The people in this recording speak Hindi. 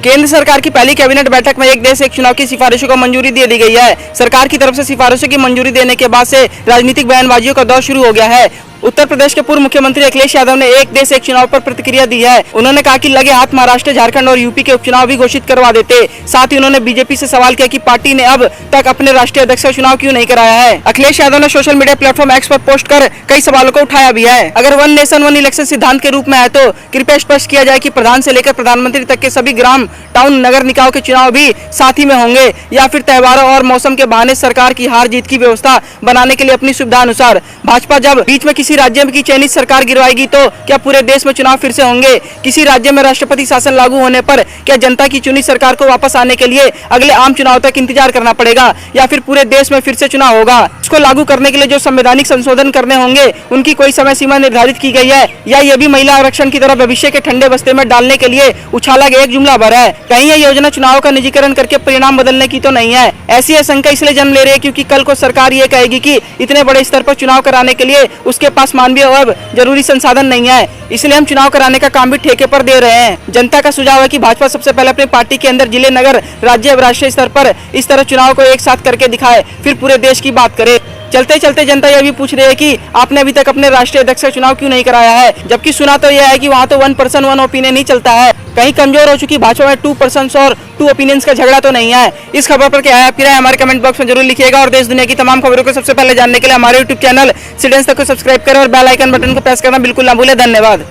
केंद्र सरकार की पहली कैबिनेट बैठक में एक देश एक चुनाव की सिफारिशों को मंजूरी दे दी गई है। सरकार की तरफ से सिफारिशों की मंजूरी देने के बाद से राजनीतिक बयानबाजियों का दौर शुरू हो गया है। उत्तर प्रदेश के पूर्व मुख्यमंत्री अखिलेश यादव ने एक देश एक चुनाव पर प्रतिक्रिया दी है। उन्होंने कहा कि लगे हाथ महाराष्ट्र, झारखंड और यूपी के उपचुनाव भी घोषित करवा देते। साथ ही उन्होंने बीजेपी से सवाल किया कि पार्टी ने अब तक अपने राष्ट्रीय अध्यक्ष का चुनाव क्यों नहीं कराया है। अखिलेश यादव ने सोशल मीडिया प्लेटफॉर्म एक्स पर पोस्ट कर कई सवालों को उठाया भी है। अगर वन नेशन वन इलेक्शन सिद्धांत के रूप में है तो कृपया स्पष्ट किया जाए कि प्रधान से लेकर प्रधानमंत्री तक के सभी ग्राम, टाउन, नगर निकायों के चुनाव भी साथ ही में होंगे, या फिर त्योहारों और मौसम के बहाने सरकार की हार जीत की व्यवस्था बनाने के लिए अपनी सुविधा अनुसार भाजपा जब बीच में किसी राज्य की चयनित सरकार गिरवाएगी तो क्या पूरे देश में चुनाव फिर से होंगे? किसी राज्य में राष्ट्रपति शासन लागू होने पर क्या जनता की चुनी सरकार को वापस आने के लिए अगले आम चुनाव तक इंतजार करना पड़ेगा, या फिर पूरे देश में फिर से चुनाव होगा? इसको लागू करने के लिए जो संवैधानिक संशोधन करने होंगे उनकी कोई समय सीमा निर्धारित की गई है, या ये भी महिला आरक्षण की तरह भविष्य के ठंडे बस्ते में डालने के लिए उछाला गया एक जुमला भर है? कहीं यह योजना चुनाव का निजीकरण करके परिणाम बदलने की तो नहीं है? ऐसी आशंका इसलिए जन्म ले रही है क्योंकि कल को सरकार ये कहेगी कि इतने बड़े स्तर पर चुनाव कराने के लिए उसके पास मानवीय और जरूरी संसाधन नहीं है, इसलिए हम चुनाव कराने का काम भी ठेके पर दे रहे हैं। जनता का सुझाव है कि भाजपा सबसे पहले अपनी पार्टी के अंदर जिले, नगर, राज्य और राष्ट्रीय स्तर पर इस तरह चुनाव को एक साथ करके दिखाए, फिर पूरे देश की बात करे। चलते चलते जनता यह भी पूछ रही है कि आपने अभी तक अपने राष्ट्रीय अध्यक्ष का चुनाव क्यों नहीं कराया है, जबकि सुना तो यह है कि वहाँ तो 1 पर्सन 1 ओपिनियन ही चलता है। कहीं कमजोर हो चुकी भाजपा में 2 पर्सन्स और 2 ओपिनियंस का झगड़ा तो नहीं है। इस खबर पर क्या है आपकी राय, हमारे कमेंट बॉक्स में जरूर लिखिएगा और देश दुनिया की तमाम खबरों को सबसे पहले जानने के लिए हमारे यूट्यूब चैनल सिटीजन तक को सब्सक्राइब करें और बेल आइकन बटन को प्रेस करना बिल्कुल ना भूलें। धन्यवाद।